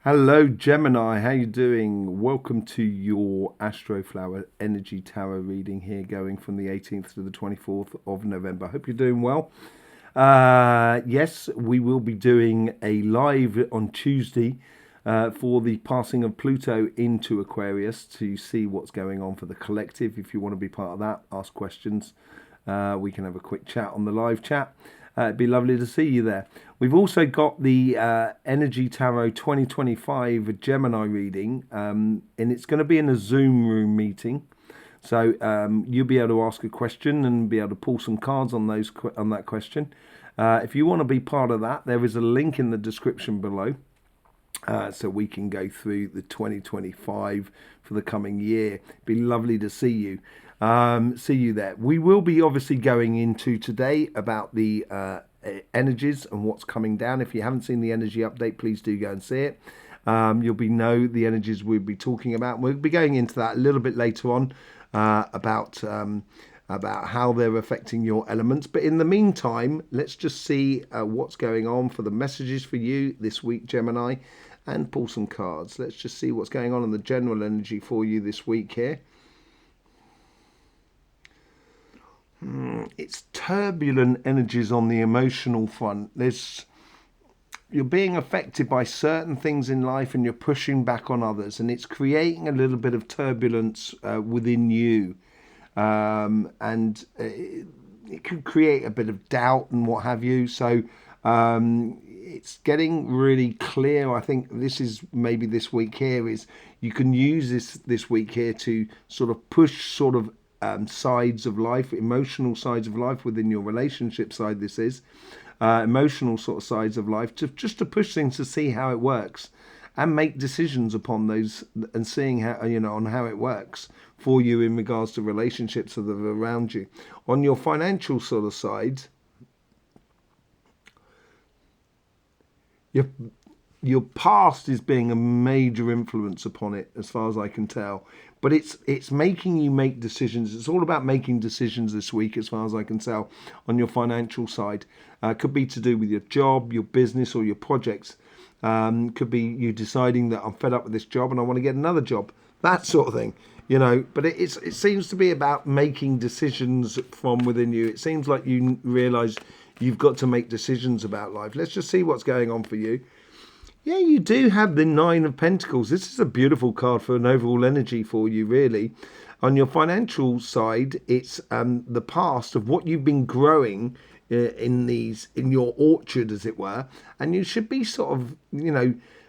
Hello Gemini, how you doing? Welcome to your Astroflower Energy Tarot reading here, going from the 18th to the 24th of November. Hope you're doing well. Yes, we will be doing a live on Tuesday for the passing of Pluto into Aquarius to see what's going on for the collective. If you want to be part of that, ask questions. We can have a quick chat on the live chat. It'd be lovely to see you there. We've also got the Energy Tarot 2025 Gemini reading, and it's going to be in a Zoom room meeting. So you'll be able to ask a question and be able to pull some cards on that question. If you want to be part of that, there is a link in the description below. So we can go through the 2025 for the coming year. It'd be lovely to see you. See you there. We will be obviously going into today about the energies and what's coming down. If you haven't seen the energy update, please do go and see it. You'll know the energies we'll be talking about. We'll be going into that a little bit later on about how they're affecting your elements. But in the meantime, let's just see what's going on for the messages for you this week, Gemini, and pull some cards. Let's just see what's going on in the general energy for you this week here. It's turbulent energies on the emotional front. You're being affected by certain things in life and you're pushing back on others, and it's creating a little bit of turbulence within you. And it could create a bit of doubt and what have you. So it's getting really clear. I think this is maybe this week here is you can use this week here to sort of push sides of life, emotional sides of life within your relationship side. This is emotional sort of sides of life to push things to see how it works and make decisions upon those and seeing how on how it works for you in regards to relationships that are around you. On your financial sort of side, your past is being a major influence upon it, as far as I can tell. But it's making you make decisions. It's all about making decisions this week, as far as I can tell, on your financial side. Could be to do with your job, your business, or your projects. Could be you deciding that I'm fed up with this job and I want to get another job. That sort of thing, But it seems to be about making decisions from within you. It seems like you realise you've got to make decisions about life. Let's just see what's going on for you. Yeah, you do have the Nine of Pentacles. This is a beautiful card for an overall energy for you, really. On your financial side, it's the past of what you've been growing in your orchard, as it were. And you should be sort of,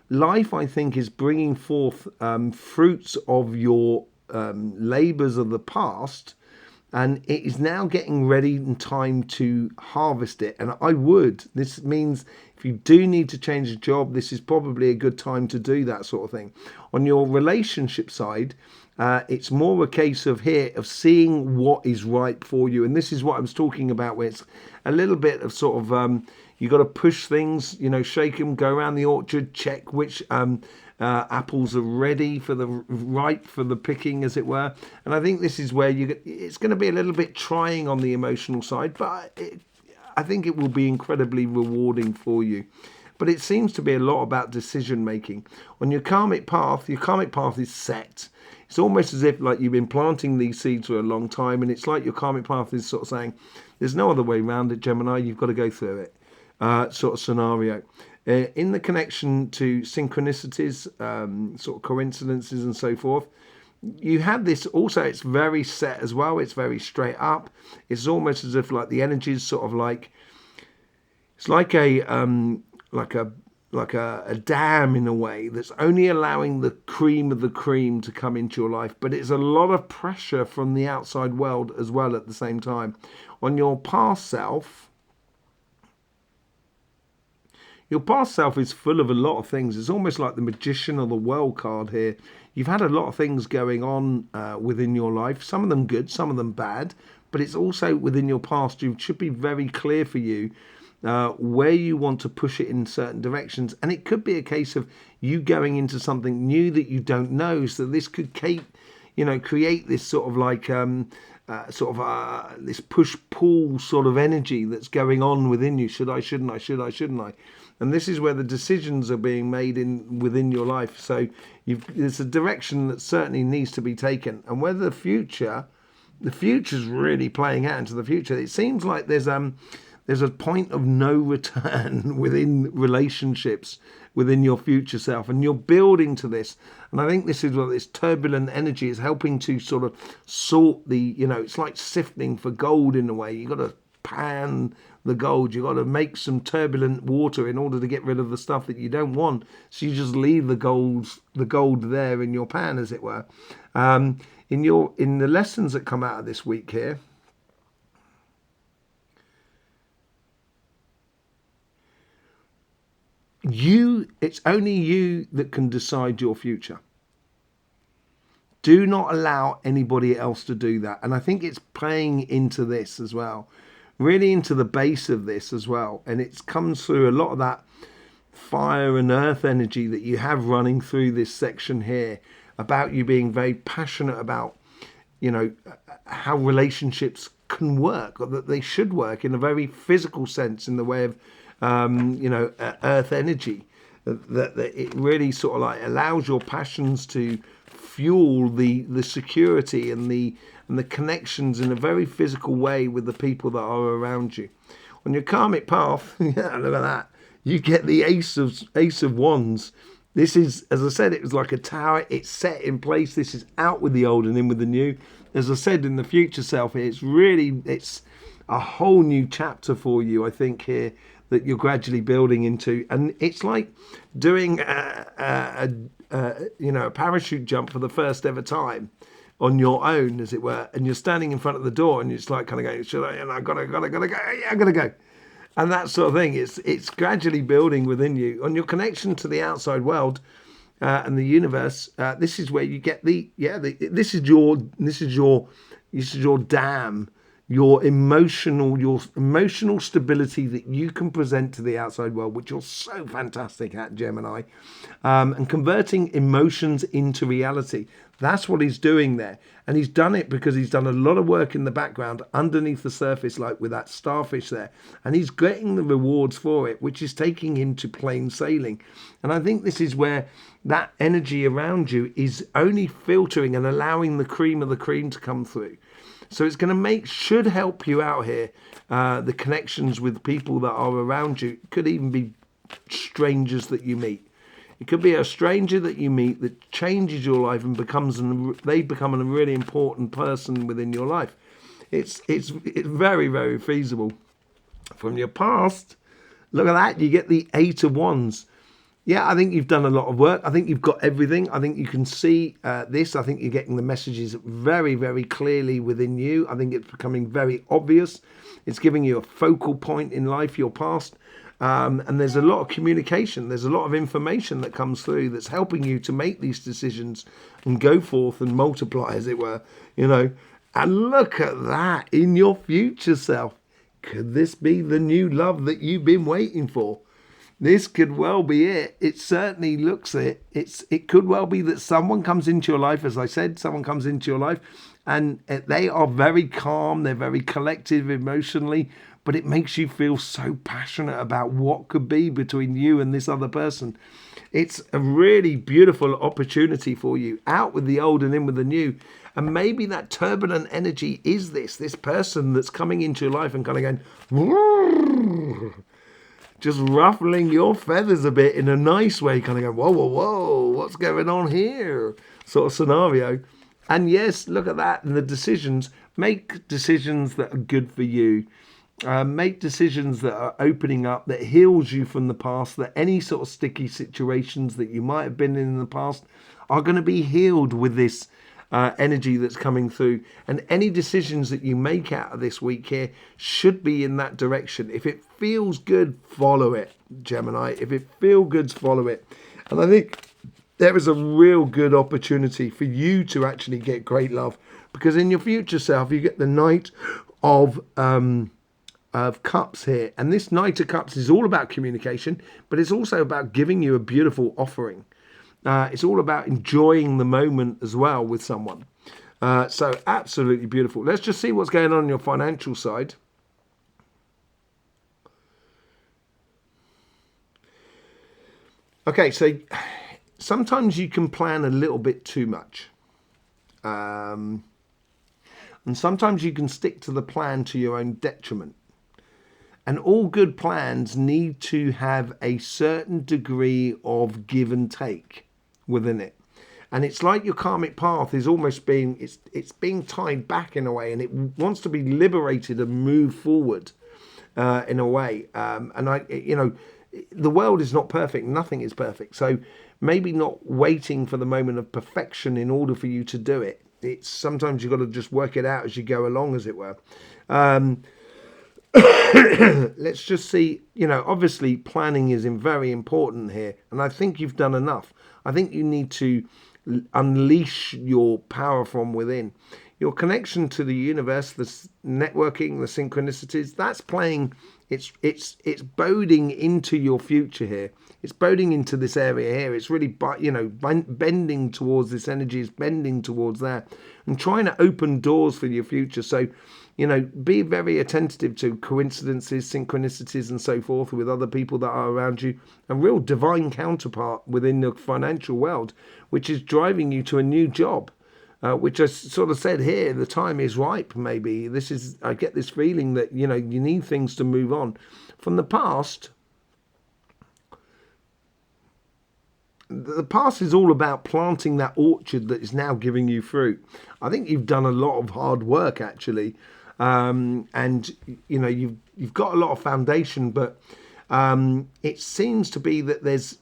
life, I think, is bringing forth fruits of your labours of the past. And it is now getting ready in time to harvest it. And this means if you do need to change a job, this is probably a good time to do that sort of thing. On your relationship side, it's more a case of seeing what is right for you. And this is what I was talking about, where it's a little bit of sort of, you got to push things, shake them, go around the orchard, check which apples are ready ripe for the picking, as it were. And I think this is where it's going to be a little bit trying on the emotional side, but I think it will be incredibly rewarding for you. But it seems to be a lot about decision making. On your karmic path is set. It's almost as if like you've been planting these seeds for a long time, and it's like your karmic path is sort of saying, there's no other way around it, Gemini, you've got to go through it, sort of scenario. In the connection to synchronicities, sort of coincidences and so forth, you have this also, it's very set as well, it's very straight up. It's almost as if like the energy is sort of like, it's like a dam in a way that's only allowing the cream of the cream to come into your life, but it's a lot of pressure from the outside world as well at the same time. On your past self, your past self is full of a lot of things. It's almost like the Magician or the World card here. You've had a lot of things going on within your life, some of them good, some of them bad, but it's also within your past. It should be very clear for you where you want to push it in certain directions. And it could be a case of you going into something new that you don't know. So this could create this sort of like this push-pull sort of energy that's going on within you. Should I, shouldn't I, should I, shouldn't I? And this is where the decisions are being made within your life. So there's a direction that certainly needs to be taken. And whether the future's really playing out into the future. It seems like there's a point of no return within relationships, within your future self, and you're building to this. And I think this is what this turbulent energy is helping to sort of sort it's like sifting for gold in a way. You got to pan the gold. You got to make some turbulent water in order to get rid of the stuff that you don't want. So you just leave the gold there in your pan, as it were. In the lessons that come out of this week here, it's only you that can decide your future. Do not allow anybody else to do that. And I think it's playing into this as well, really into the base of this as well. And it comes through a lot of that fire and earth energy that you have running through this section here, about you being very passionate about, how relationships can work, or that they should work in a very physical sense, in the way of, earth energy, that it really sort of like allows your passions to fuel the security and the connections in a very physical way with the people that are around you. On your karmic path, yeah, look at that. You get the Ace of Wands. This is, as I said, it was like a tower. It's set in place. This is out with the old and in with the new. As I said, in the future self, it's a whole new chapter for you, I think, here, that you're gradually building into. And it's like doing a parachute jump for the first ever time on your own, as it were. And you're standing in front of the door and it's like kind of going, should I? And I gotta go. Yeah, I gotta go. And that sort of thing. It's gradually building within you. On your connection to the outside world and the universe, this is where you get this is your dam. Your emotional stability that you can present to the outside world, which you're so fantastic at, Gemini, and converting emotions into reality. That's what he's doing there. And he's done it because he's done a lot of work in the background underneath the surface, like with that starfish there. And he's getting the rewards for it, which is taking him to plain sailing. And I think this is where that energy around you is only filtering and allowing the cream of the cream to come through. So it's going to should help you out here. The connections with people that are around you. It could even be strangers that you meet. It could be a stranger that you meet that changes your life and they become a really important person within your life. It's very, very feasible. From your past, look at that. You get the Eight of Wands. Yeah, I think you've done a lot of work. I think you've got everything. I think you can see this. I think you're getting the messages very, very clearly within you. I think it's becoming very obvious. It's giving you a focal point in life, your past. And there's a lot of communication. There's a lot of information that comes through that's helping you to make these decisions and go forth and multiply, as it were, And look at that in your future self. Could this be the new love that you've been waiting for? This could well be it. It certainly looks it. It could well be that someone comes into your life, as I said, someone comes into your life and they are very calm. They're very collective emotionally, but it makes you feel so passionate about what could be between you and this other person. It's a really beautiful opportunity for you, out with the old and in with the new. And maybe that turbulent energy is this person that's coming into your life and kind of going, just ruffling your feathers a bit in a nice way, kind of going, whoa, whoa, whoa, what's going on here? Sort of scenario. And yes, look at that. And the decisions, make decisions that are good for you. Make decisions that are opening up, that heals you from the past, that any sort of sticky situations that you might have been in the past are going to be healed with this energy that's coming through. And any decisions that you make out of this week here should be in that direction. If it feels good, follow it, Gemini. If it feels good, follow it. And I think there is a real good opportunity for you to actually get great love, because in your future self, you get the Knight of Cups here. And this Knight of Cups is all about communication, but it's also about giving you a beautiful offering. It's all about enjoying the moment as well with someone. So absolutely beautiful. Let's just see what's going on your financial side. Okay, so sometimes you can plan a little bit too much. And sometimes you can stick to the plan to your own detriment. And all good plans need to have a certain degree of give and take within it. And it's like your karmic path is almost it's being tied back in a way, and it wants to be liberated and move forward in a way. And the world is not perfect. Nothing is perfect. So maybe not waiting for the moment of perfection in order for you to do it. It's sometimes you've got to just work it out as you go along, as it were. Let's just see, obviously planning is very important here. And I think you've done enough. I think you need to unleash your power from within. Your connection to the universe, the networking, the synchronicities, that's playing, it's boding into your future here. It's boding into this area here. It's really, bending towards this energy, is bending towards that and trying to open doors for your future. So, be very attentive to coincidences, synchronicities and so forth with other people that are around you. A real divine counterpart within the financial world, which is driving you to a new job. Which I sort of said here, the time is ripe, maybe. I get this feeling that, you need things to move on. From the past, the past is all about planting that orchard that is now giving you fruit. I think you've done a lot of hard work, actually. And, you've got a lot of foundation, but it seems to be that there's,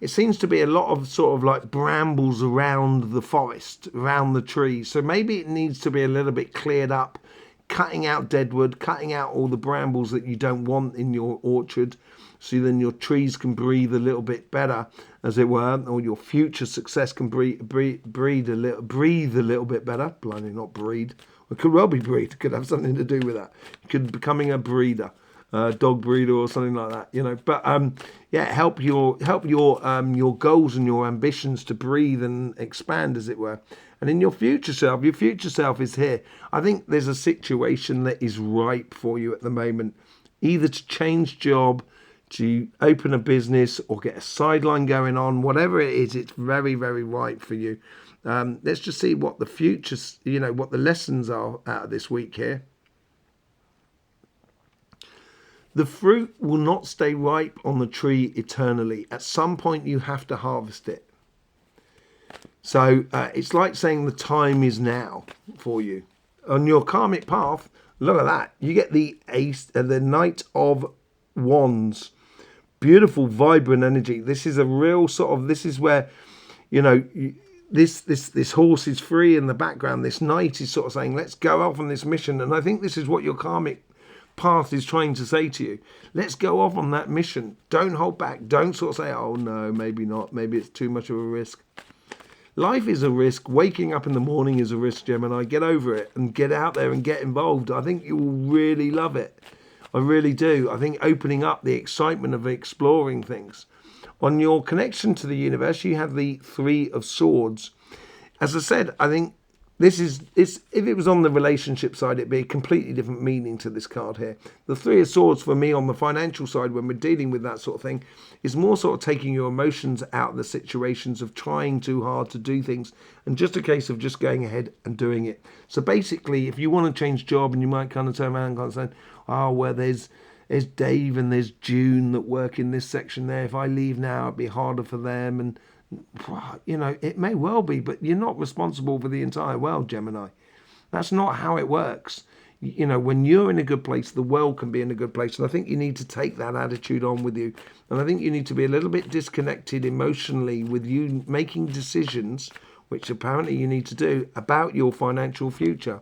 it seems to be a lot of sort of like brambles around the forest, around the trees. So maybe it needs to be a little bit cleared up, cutting out deadwood, cutting out all the brambles that you don't want in your orchard. So then your trees can breathe a little bit better, as it were, or your future success can breathe a little bit better. Blimey, not breed. It could well be breed. It could have something to do with that. It could be becoming a breeder. Dog breeder or something like that, But help your goals and your ambitions to breathe and expand, as it were. And in your future self is here. I think there's a situation that is ripe for you at the moment, either to change job, to open a business, or get a sideline going on. Whatever it is, it's very, very ripe for you. Let's just see what the future, what the lessons are out of this week here. The fruit will not stay ripe on the tree eternally. At some point, you have to harvest it. So it's like saying the time is now for you. On your karmic path, look at that. You get the Knight of Wands. Beautiful, vibrant energy. This is a real this is where, this horse is free in the background. This knight is sort of saying, let's go off on this mission. And I think this is what your karmic path is trying to say to you. Let's go off on that mission. Don't hold back. Don't sort of say, oh no, maybe not. Maybe it's too much of a risk. Life is a risk. Waking up in the morning is a risk, Gemini. Get over it and get out there and get involved. I think you will really love it. I really do. I think opening up the excitement of exploring things. On your connection to the universe, you have the Three of Swords. As I said, I think if it was on the relationship side, it'd be a completely different meaning to this card here. The Three of Swords for me on the financial side, when we're dealing with that sort of thing, is more sort of taking your emotions out of the situations of trying too hard to do things, and just a case of just going ahead and doing it. So basically, if you want to change job, and you might kind of turn around and kind of say, oh, well, there's Dave and there's June that work in this section there. If I leave now, it'd be harder for them. And it may well be, but you're not responsible for the entire world, Gemini. That's not how it works. When you're in a good place, the world can be in a good place. And I think you need to take that attitude on with you. And I think you need to be a little bit disconnected emotionally with you making decisions, which apparently you need to do, about your financial future.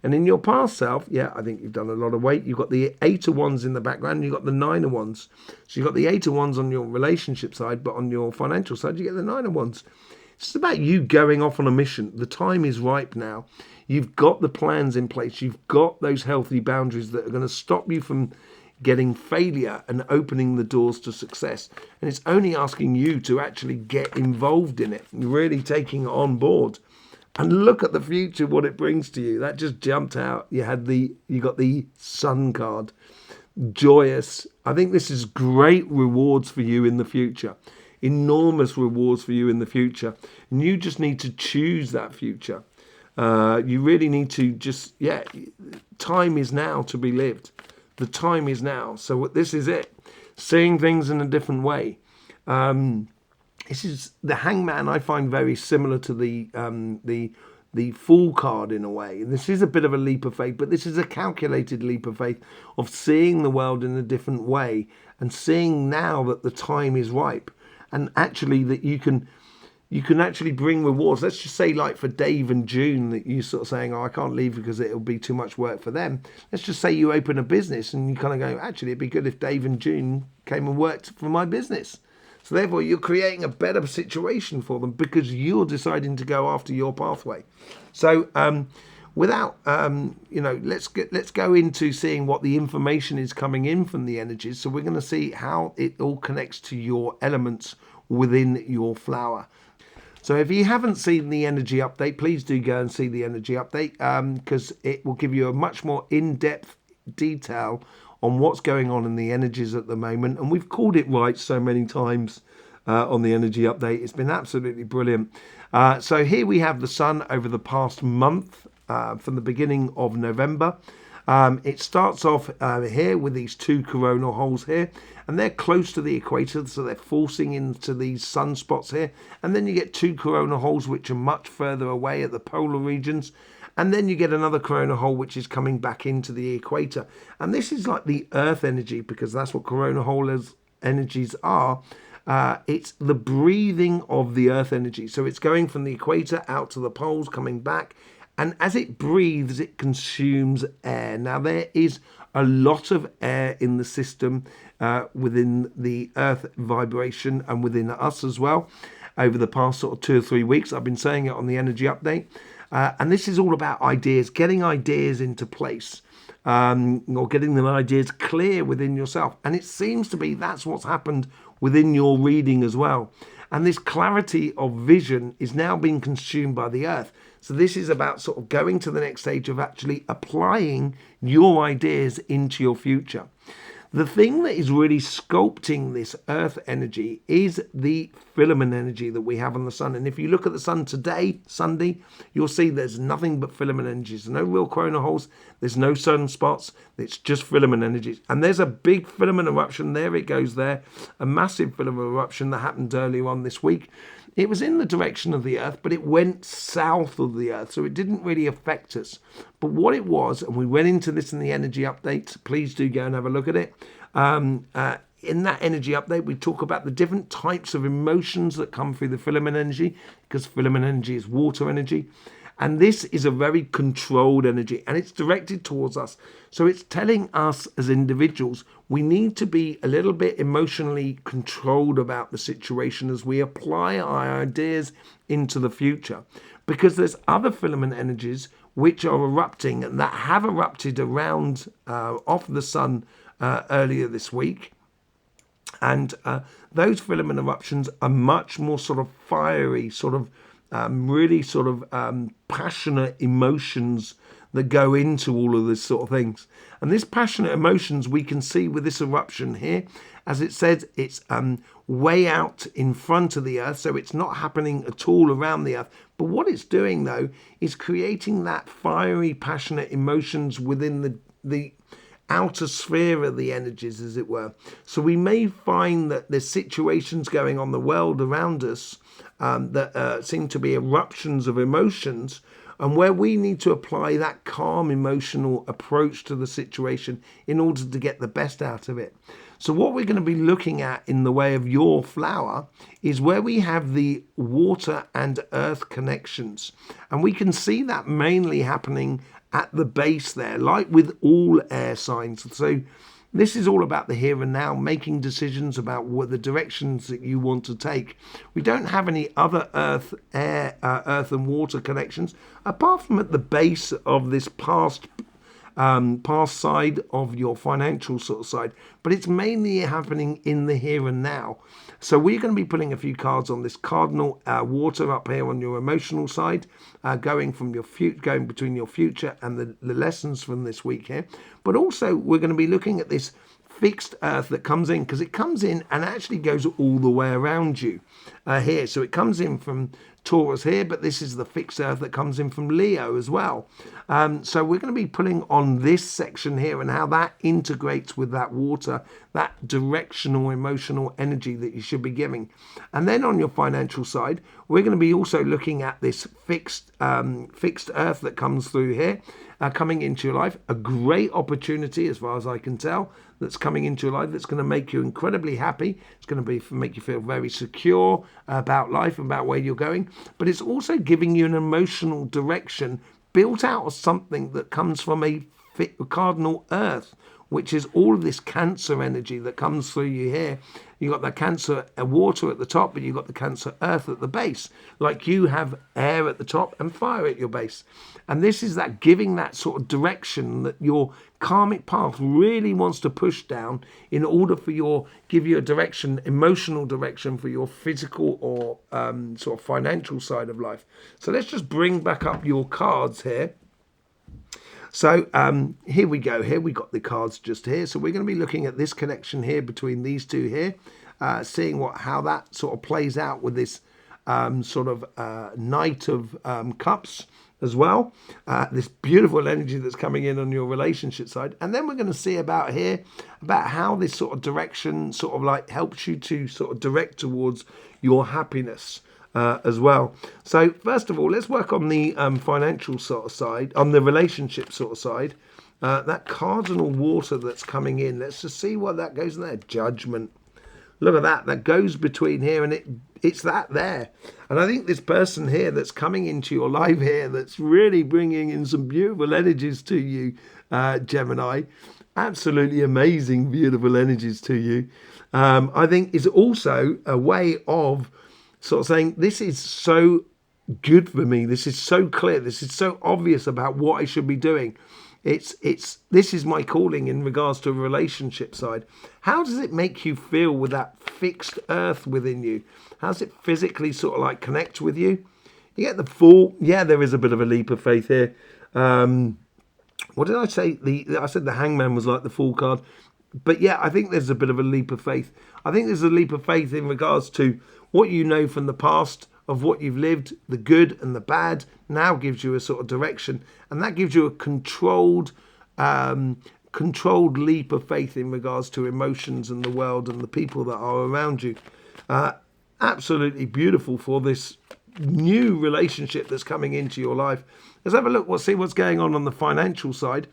And in your past self, I think you've done a lot of weight. You've got the Eight of Wands in the background. You've got the Nine of Wands. So you've got the Eight of Wands on your relationship side, but on your financial side, you get the Nine of Wands. It's about you going off on a mission. The time is ripe now. You've got the plans in place. You've got those healthy boundaries that are going to stop you from getting failure and opening the doors to success. And it's only asking you to actually get involved in it, really taking it on board. And look at the future, what it brings to you. That just jumped out. You got the Sun card. joyous. I think this is great rewards for you in the future, enormous rewards for you in the future. And you just need to choose that future. You really need to just, time is now to be lived. The time is now. So this is it. Seeing things in a different way. This is the Hangman. I find very similar to the Fool card in a way. And this is a bit of a leap of faith, but this is a calculated leap of faith of seeing the world in a different way and seeing now that the time is ripe, and actually that you can actually bring rewards. Let's just say, like for Dave and June, that you sort of saying, oh, I can't leave because it'll be too much work for them. Let's just say you open a business and you kind of go, actually, it'd be good if Dave and June came and worked for my business. So therefore, you're creating a better situation for them because you're deciding to go after your pathway. So without, let's go into seeing what the information is coming in from the energies. So we're going to see how it all connects to your elements within your flower. So if you haven't seen the energy update, please do go and see the energy update because it will give you a much more in-depth detail on what's going on in the energies at the moment. And we've called it right so many times on the energy update. It's been absolutely brilliant. So here we have the sun over the past month from the beginning of November. It starts off here with these two coronal holes here, and they're close to the equator, so they're forcing into these sunspots here. And then you get two coronal holes which are much further away at the polar regions. And then you get another coronal hole which is coming back into the equator. And this is like the Earth energy, because that's what coronal hole energies are. It's the breathing of the Earth energy. So it's going from the equator out to the poles, coming back. And as it breathes, it consumes air. Now, there is a lot of air in the system within the Earth vibration and within us as well. Over the past sort of 2 or 3 weeks, I've been saying it on the energy update. And this is all about ideas, getting ideas into place, or getting the ideas clear within yourself. And it seems to be that's what's happened within your reading as well. And this clarity of vision is now being consumed by the Earth. So this is about sort of going to the next stage of actually applying your ideas into your future. The thing that is really sculpting this Earth energy is the filament energy that we have on the sun. And if you look at the sun today, Sunday, you'll see there's nothing but filament energies. There's no real coronal holes. There's no sunspots. It's just filament energies. And there's a big filament eruption. There it goes there. A massive filament eruption that happened earlier on this week. It was in the direction of the Earth, but it went south of the Earth, so it didn't really affect us. But what it was, and we went into this in the energy update, please do go and have a look at it. In that energy update, we talk about the different types of emotions that come through the filament energy, because filament energy is water energy. And this is a very controlled energy, and it's directed towards us. So it's telling us as individuals, we need to be a little bit emotionally controlled about the situation as we apply our ideas into the future. Because there's other filament energies which are erupting and that have erupted around off the sun earlier this week. And those filament eruptions are much more sort of fiery, sort of really sort of passionate emotions that go into all of this sort of things. And this passionate emotions we can see with this eruption here. As it says, it's way out in front of the Earth, so it's not happening at all around the Earth. But what it's doing, though, is creating that fiery, passionate emotions within the outer sphere of the energies, as it were. So we may find that there's situations going on the world around us that seem to be eruptions of emotions, and where we need to apply that calm emotional approach to the situation in order to get the best out of it. So what we're going to be looking at in the way of your flower is where we have the water and earth connections. And we can see that mainly happening at the base there, like with all air signs. So this is all about the here and now, making decisions about what the directions that you want to take. We don't have any other earth and water connections, apart from at the base of this past side of your financial sort of side, but it's mainly happening in the here and now. So we're going to be putting a few cards on this cardinal water up here on your emotional side, going between your future and the lessons from this week here. But also we're going to be looking at this fixed earth that comes in, because it comes in and actually goes all the way around you here. So it comes in from Taurus here, but this is the fixed earth that comes in from Leo as well. So we're going to be pulling on this section here and how that integrates with that water, that directional emotional energy that you should be giving. And then on your financial side, we're going to be also looking at this fixed earth that comes through here, coming into your life. A great opportunity, as far as I can tell, that's coming into your life, that's going to make you incredibly happy. It's going to make you feel very secure about life, about where you're going. But it's also giving you an emotional direction built out of something that comes from a cardinal earth, which is all of this Cancer energy that comes through you here. You've got the Cancer water at the top, but you've got the Cancer earth at the base. Like you have air at the top and fire at your base. And this is that giving that sort of direction that your karmic path really wants to push down in order for give you a direction, emotional direction for your physical or sort of financial side of life. So let's just bring back up your cards here. So here we go. Here we got the cards just here. So we're going to be looking at this connection here between these two here, seeing how that sort of plays out with this sort of Knight of Cups as well. This beautiful energy that's coming in on your relationship side. And then we're going to see about how this sort of direction sort of like helps you to sort of direct towards your happiness as well. So first of all, let's work on the financial sort of side, on the relationship sort of side. That cardinal water that's coming in, let's just see what that goes in there. Judgment. Look at that goes between here, and it's that there. And I think this person here that's coming into your life here, that's really bringing in some beautiful energies to you, Gemini. Absolutely amazing, beautiful energies to you. I think is also a way of sort of saying, this is so good for me. This is so clear. This is so obvious about what I should be doing. This is my calling in regards to a relationship side. How does it make you feel with that fixed earth within you? How does it physically sort of like connect with you? You get the Fool. Yeah, there is a bit of a leap of faith here. What did I say? I said the Hangman was like the Fool card. But yeah, I think there's a bit of a leap of faith. I think there's a leap of faith in regards to what you know from the past, of what you've lived, the good and the bad, now gives you a sort of direction. And that gives you a controlled leap of faith in regards to emotions and the world and the people that are around you. Absolutely beautiful for this new relationship that's coming into your life. Let's have a look. We'll see what's going on the financial side.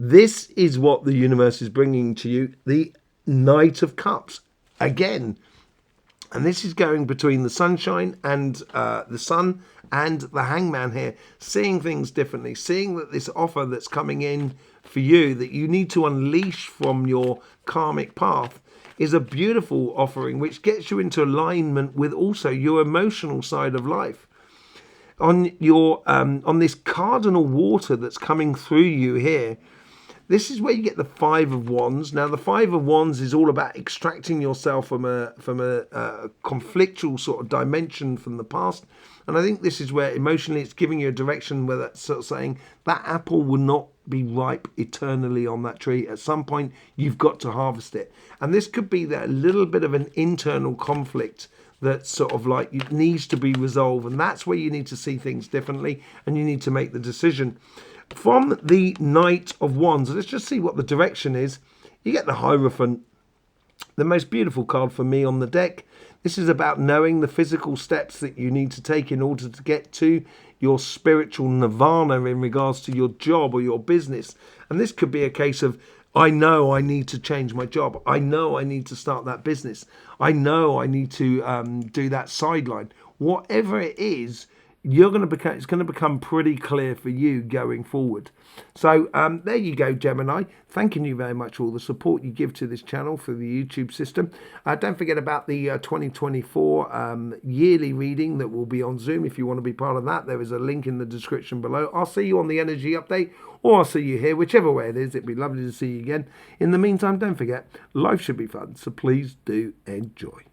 This is what the universe is bringing to you, the Knight of Cups again, and this is going between the sunshine and the sun and the Hangman here, seeing things differently, seeing that this offer that's coming in for you that you need to unleash from your karmic path is a beautiful offering which gets you into alignment with also your emotional side of life. On your on this cardinal water that's coming through you here, this is where you get the Five of Wands. Now, the Five of Wands is all about extracting yourself from a conflictual sort of dimension from the past. And I think this is where emotionally it's giving you a direction where that's sort of saying that apple will not be ripe eternally on that tree. At some point, you've got to harvest it. And this could be that little bit of an internal conflict that sort of like it needs to be resolved. And that's where you need to see things differently and you need to make the decision. From the Knight of Wands, let's just see what the direction is. You get the Hierophant, the most beautiful card for me on the deck. This is about knowing the physical steps that you need to take in order to get to your spiritual nirvana in regards to your job or your business. And this could be a case of, I know I need to change my job. I know I need to start that business. I know I need to do that sideline. Whatever it is, it's going to become pretty clear for you going forward. So there you go, Gemini. Thanking you very much for all the support you give to this channel through the YouTube system. Don't forget about the 2024 yearly reading that will be on Zoom. If you want to be part of that, there is a link in the description below. I'll see you on the energy update, or I'll see you here, whichever way it is. It'd be lovely to see you again. In the meantime, don't forget, life should be fun, so please do enjoy.